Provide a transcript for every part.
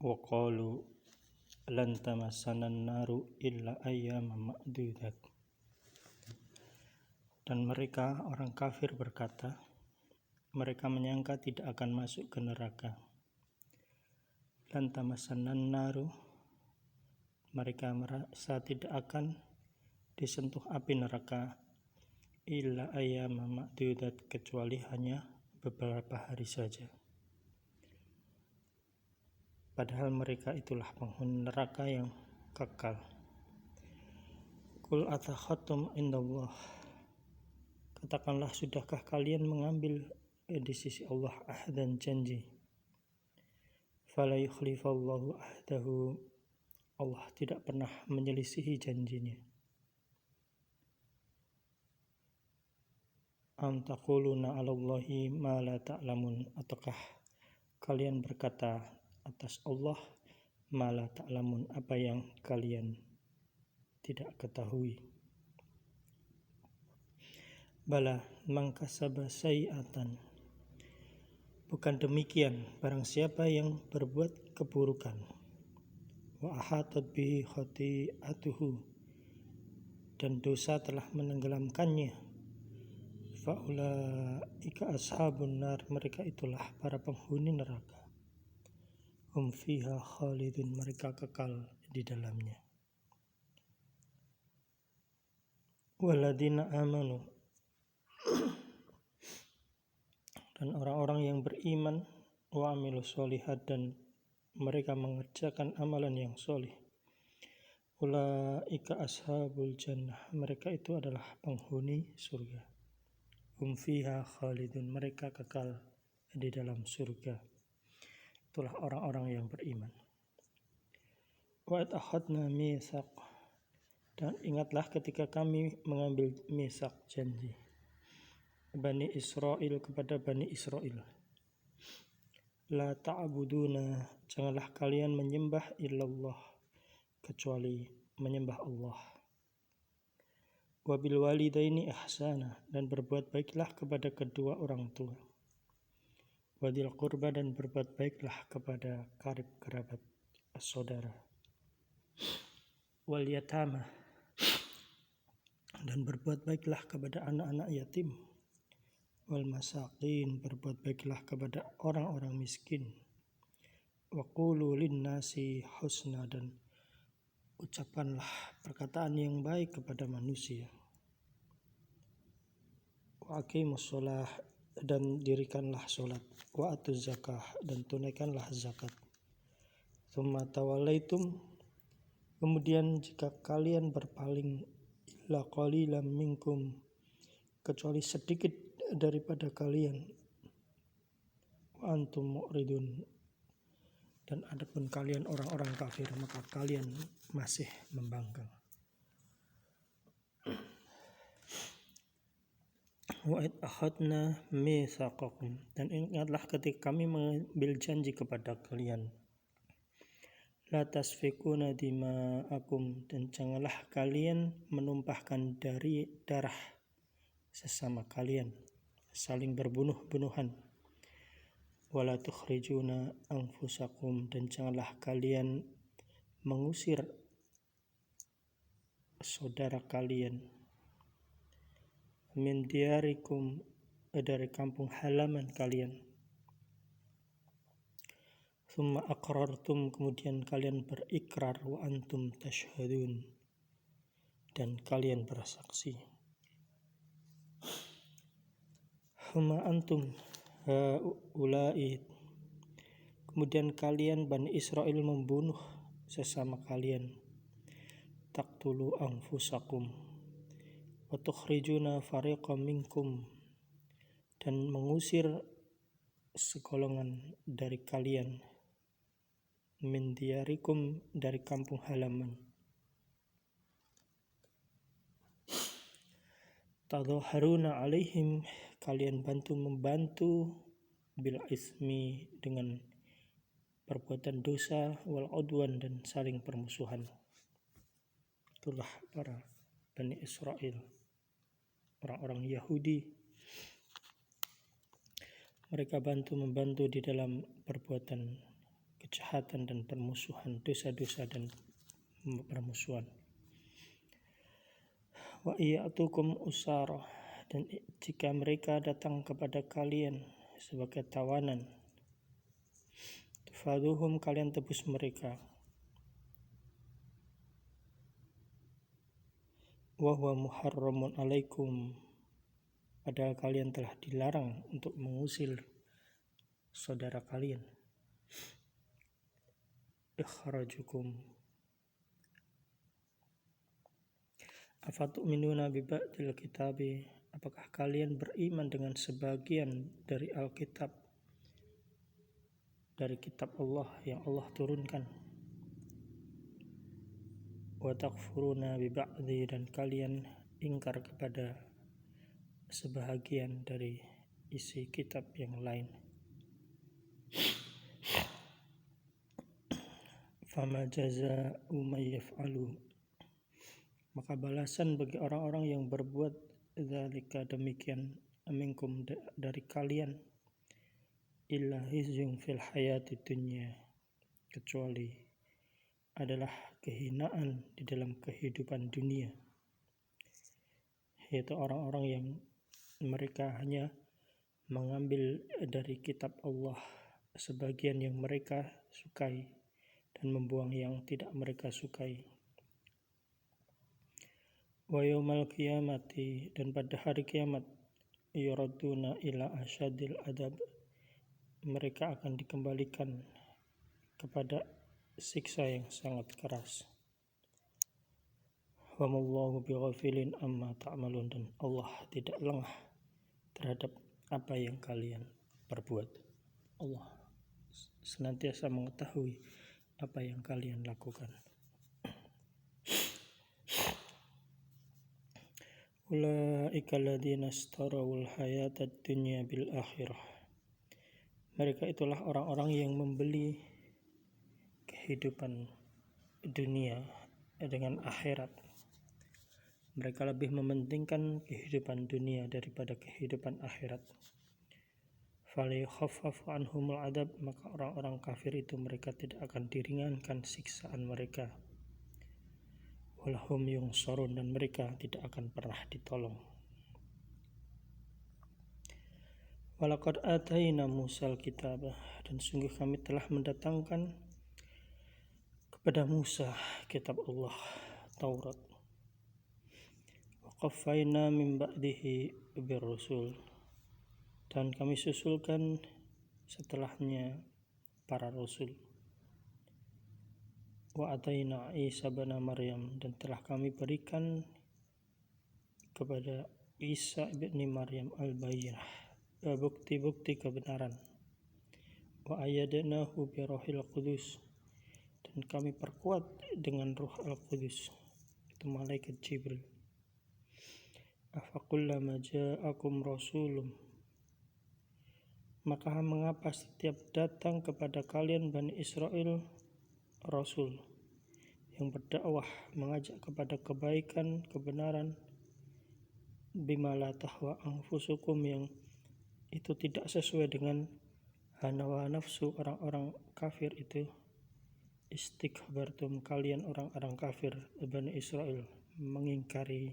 wa qalu lan tamassana an-naru illa ayyaman ma'dudat. Dan mereka orang kafir berkata, mereka menyangka tidak akan masuk ke neraka. Lan tamassana an-naru, mereka merasa tidak akan disentuh api neraka illa ayyaman ma'dudat, kecuali hanya beberapa hari saja. Padahal mereka itulah penghuni neraka yang kekal. Qul atakhattum indallah, katakanlah, sudahkah kalian mengambil di sisi Allah ahdan, janji? Fala yukhlifallahu ahdahu, Allah tidak pernah menyelisihi janjinya. Am taquluna 'alallahi ma la ta'lamun, ataukah kalian berkata atas Allah ma la ta'lamun, apa yang kalian tidak ketahui. Bala man kasaba sayi'atan, bukan demikian, barang siapa yang berbuat keburukan, wa ahatat bihi khati'atuhu, dan dosa telah menenggelamkannya, fa ulaika ashabun nar, mereka itulah para penghuni neraka. Hum fiha khalidun, mereka kekal di dalamnya. Waladina amanu, dan orang-orang yang beriman, wa amilus sholihat, dan mereka mengerjakan amalan yang soleh, ulaika ashabul jannah, mereka itu adalah penghuni surga. Hum fiha khalidun, mereka kekal di dalam surga. Itulah orang-orang yang beriman. Wa akhadna mitsaq, dan ingatlah ketika kami mengambil mitsaq, janji, Bani Israel, kepada Bani Israel. La ta'buduna, janganlah kalian menyembah illallah, kecuali menyembah Allah. Wa bil walidaini ihsana, dan berbuat baiklah kepada kedua orang tua. Wadil qurba, dan berbuat baiklah kepada karib kerabat, saudara. Wal yatama, dan berbuat baiklah kepada anak-anak yatim. Wal masakin, berbuat baiklah kepada orang-orang miskin. Wa qulu linnasi husna, dan ucapkanlah perkataan yang baik kepada manusia. Wa aqimus shalah, dan dirikanlah sholat. Wa atuz zakah, dan tunaikanlah zakat. Tsumma tawallaitum, kemudian jika kalian berpaling, illa qalilan minkum, kecuali sedikit daripada kalian, wa antum mu'ridun, dan adapun kalian orang-orang kafir, maka kalian masih membangkang. Wa id akhadna mitsaqakum, dan ingatlah ketika kami mengambil janji kepada kalian. La tasfikuna dima'akum, dan janganlah kalian menumpahkan dari darah sesama kalian, saling berbunuh-bunuhan. Wala tukhrijuna anfusakum, dan janganlah kalian mengusir saudara kalian, min diyarikum, dari kampung halaman kalian. Tsumma aqrartum, kemudian kalian berikrar, wa antum tashhadun, dan kalian bersaksi. Huma antum haula'i, kemudian kalian Bani Israel membunuh sesama kalian. Taqtulu anfusakum wa tukhrijuna fariqam minkum, dan mengusir segolongan dari kalian, min diyarikum, dari kampung halaman. Tadhaharuna alaihim, kalian membantu bil ismi, dengan perbuatan dosa, wal udwan, dan saling permusuhan. Itulah para Bani Israel, orang-orang Yahudi. Mereka membantu di dalam perbuatan kejahatan dan permusuhan, dosa-dosa dan permusuhan. Wa iyatukum usara, dan jika mereka datang kepada kalian sebagai tawanan, tufaduhum, kalian tebus mereka. Wa huwa muharramun alaikum, padahal kalian telah dilarang untuk mengusir saudara kalian. Ikhrajukum, afatu'minuna bi ba'dil kitabi, apakah kalian beriman dengan sebagian dari Alkitab, dari kitab Allah yang Allah turunkan? Wa takfuruna bi ba'di, dan kalian ingkar kepada sebahagian dari isi kitab yang lain. Fama jazaa'u may yaf'alu, maka balasan bagi orang-orang yang berbuat dzalika, demikian, minkum, dari kalian, illa khizyun fil hayati dunya, kecuali adalah kehinaan di dalam kehidupan dunia, yaitu orang-orang yang mereka hanya mengambil dari kitab Allah sebagian yang mereka sukai dan membuang yang tidak mereka sukai. Wa yaumal qiyamati, dan pada hari kiamat, yuraduna ila asyadil adab, mereka akan dikembalikan kepada siksa yang sangat keras. Wa mallahu bighafilin amma ta'malun, dan Allah tidak lengah terhadap apa yang kalian perbuat. Allah senantiasa mengetahui apa yang kalian lakukan. Ulaika alladziina ishtarawul hayatad dunya bil akhirah, mereka itulah orang-orang yang membeli kehidupan dunia dengan akhirat. Mereka lebih mementingkan kehidupan dunia daripada kehidupan akhirat. Falyukhaffafu anhumul adab, maka orang-orang kafir itu mereka tidak akan diringankan siksaan mereka. Walahum yunsarun, dan mereka tidak akan pernah ditolong. Walaqad ataina Musal kitab, dan sungguh kami telah mendatangkan kepada Musa kitab Allah, Taurat. Wa qaffayna min ba'dihi birrusul, dan kami susulkan setelahnya para rasul. Wa ataina Isa bin Maryam, dan telah kami berikan kepada Isa bin Maryam al-bayyinah, bukti-bukti kebenaran. Wa ayyadnahu bi ruhil qudus, dan kami perkuat dengan Ruh Al-Qudus, itu malaikat Jibril. Afakullama ja'akum rasulun, maka mengapa setiap datang kepada kalian Bani Israel rasul yang berdakwah, mengajak kepada kebaikan, kebenaran, bima la tahwa anfusukum, yang itu tidak sesuai dengan hawa nafsu orang-orang kafir itu. Istikbartum, kalian orang-orang kafir Bani Israel mengingkari,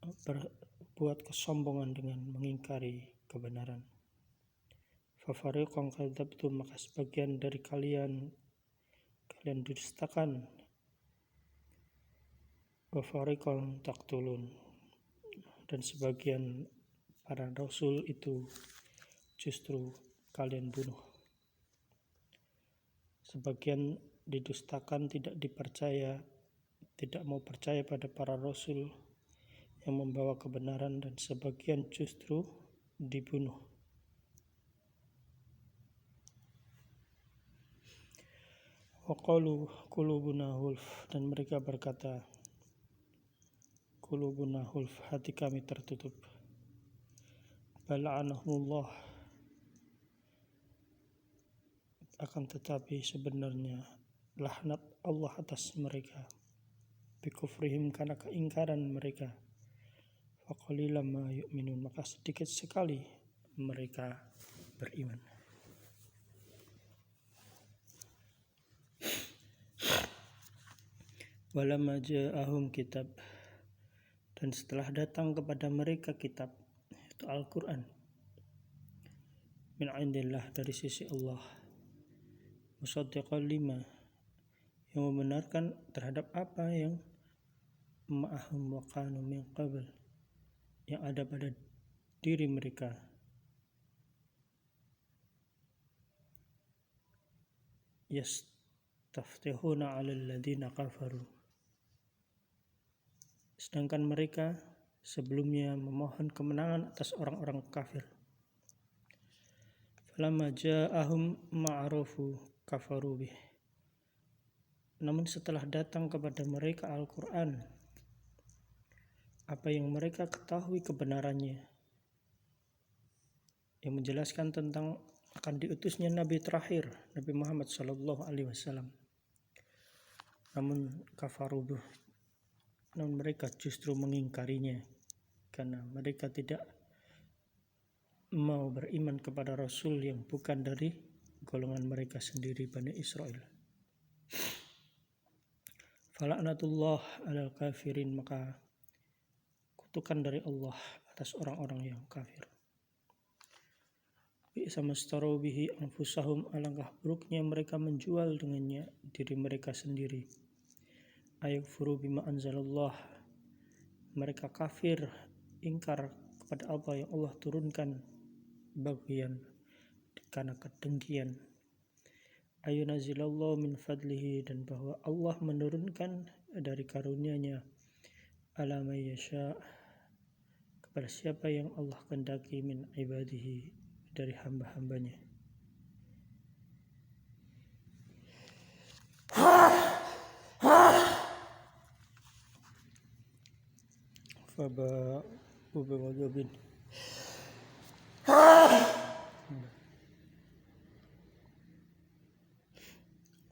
berbuat kesombongan dengan mengingkari kebenaran. Fafariqan kadzabtum, maka sebagian dari kalian dustakan. Wa fariqan taqtulun, dan sebagian para rasul itu justru kalian bunuh. Sebagian didustakan, tidak dipercaya, tidak mau percaya pada para rasul yang membawa kebenaran, dan sebagian justru dibunuh. Wa qalu qulubuna hulf, dan mereka berkata, qulubuna hulf, hati kami tertutup. Bal'anahumullah, akan tetapi sebenarnya laknat Allah atas mereka. Bikufrihim, karena keingkaran mereka. Faqalilan ma yu'minun, maka sedikit sekali mereka beriman. Walamma ja'ahum kitab, dan setelah datang kepada mereka kitab, itu Al-Quran, min indillah, dari sisi Allah, musaddiqan lima, yang membenarkan terhadap apa yang ma'ahum wa kanu min qabl, yang ada pada diri mereka, yastaftihuna 'alal ladzina kafaru, sedangkan mereka sebelumnya memohon kemenangan atas orang-orang kafir. Falamma ja'ahum ma'arufu kafaru bih, namun setelah datang kepada mereka Al-Quran, apa yang mereka ketahui kebenarannya, yang menjelaskan tentang akan diutusnya Nabi terakhir, Nabi Muhammad SAW, namun kafaru bih, namun mereka justru mengingkarinya karena mereka tidak mau beriman kepada Rasul yang bukan dari golongan mereka sendiri, Bani Israel. Fala'natullah alal kafirin, maka kutukan dari Allah atas orang-orang yang kafir. Bi'sa mastaru bihi anfusahum, alangkah buruknya mereka menjual dengannya diri mereka sendiri. Ayakfuru bima anzalallah, mereka kafir, ingkar kepada apa yang Allah turunkan, bagian karena kedengkian. Ayunazilallahu min fadlihi, dan bahwa Allah menurunkan dari karunia-Nya, ala may yasha, kepada siapa yang Allah kehendaki, min ibadihi, dari hamba-hambanya. Faba'u bighadabin,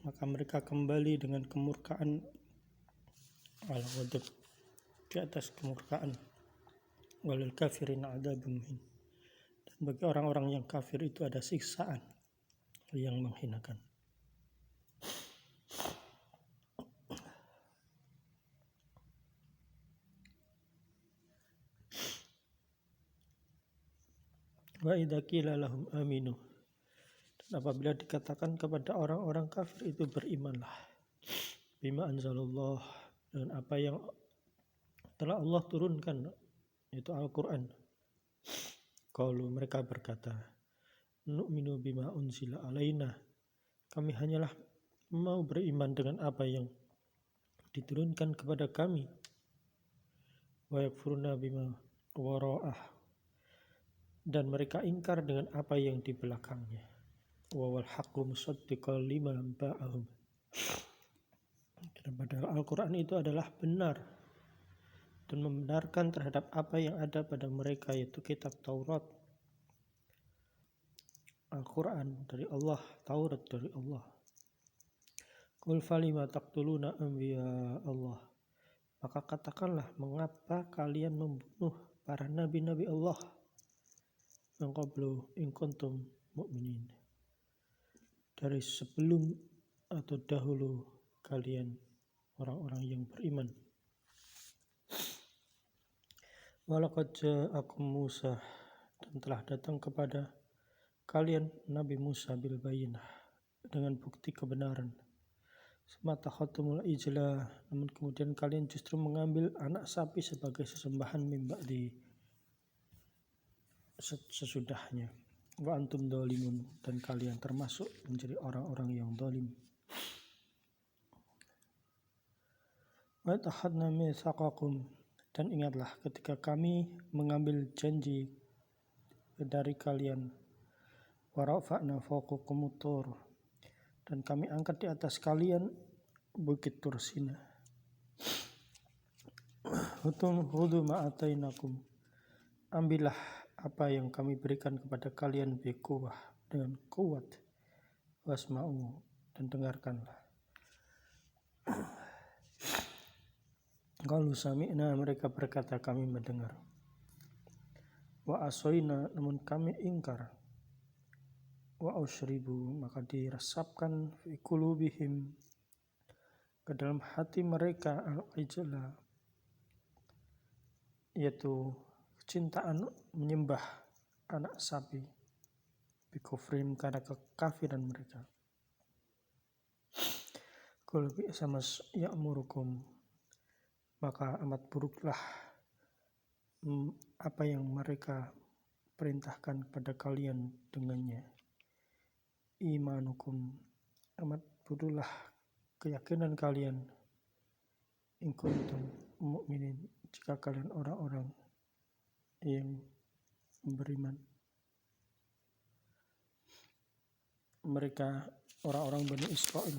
maka mereka kembali dengan kemurkaan, al-ghadab, di atas kemurkaan, walil kafirin adzabun muhin, dan bagi orang-orang yang kafir itu ada siksaan yang menghinakan. Wa idza qila lahum aminu, dan apabila dikatakan kepada orang-orang kafir itu berimanlah, bima anzalallah, dengan apa yang telah Allah turunkan, yaitu Al-Quran, qalu, mereka berkata, nu'minu bima unzila alaina, kami hanyalah mau beriman dengan apa yang diturunkan kepada kami, wa yakfuruna bima wara'ah, dan mereka ingkar dengan apa yang di belakangnya, wa wal haqqu musaddiqan lima ba'ahum, dan padahal Al-Quran itu adalah benar dan membenarkan terhadap apa yang ada pada mereka, yaitu kitab Taurat, Al-Quran dari Allah, Taurat dari Allah. Qul falima taqtuluna anbiya Allah, maka katakanlah, mengapa kalian membunuh para nabi-nabi Allah, min qablu in kuntum mu'minin, dari sebelum atau dahulu kalian orang-orang yang beriman. Walaqad ja'akum Musa, dan telah datang kepada kalian Nabi Musa bil bayyinah, dengan bukti kebenaran. Semata khatumul ijla, namun kemudian kalian justru mengambil anak sapi sebagai sesembahan mimba di sesudahnya. Wa antum dzalimun, dan kalian termasuk menjadi orang-orang yang zalim. Wa tahadna mitsaqakum, dan ingatlah ketika kami mengambil janji dari kalian, wa rafa'na fawqakumut tur, dan kami angkat di atas kalian bukit Tursina. Hudu ma'atainakum, ambillah apa yang kami berikan kepada kalian, biquwah, dengan kuat, wasma'u, dan dengarkanlah. Qalu sami'na, mereka berkata kami mendengar. Wa asoina, namun kami ingkar. Wa usyribu, maka diresapkan fi qulubihim, ke dalam hati mereka al-ijla, yaitu kecintaan menyembah anak sapi, bikufrim, karena kekafiran mereka. Qul bi'sa ma ya'murukum, maka amat buruklah apa yang mereka perintahkan kepada kalian dengannya. Imanukum, amat buruklah keyakinan kalian. In kuntum mu'minin, jika kalian orang-orang yang beriman. Mereka orang-orang Bani Israel,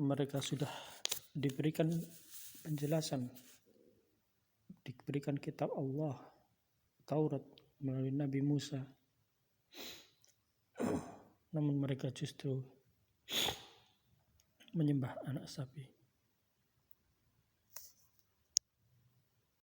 mereka sudah diberikan penjelasan, diberikan kitab Allah, Taurat, melalui Nabi Musa, namun mereka justru menyembah anak sapi.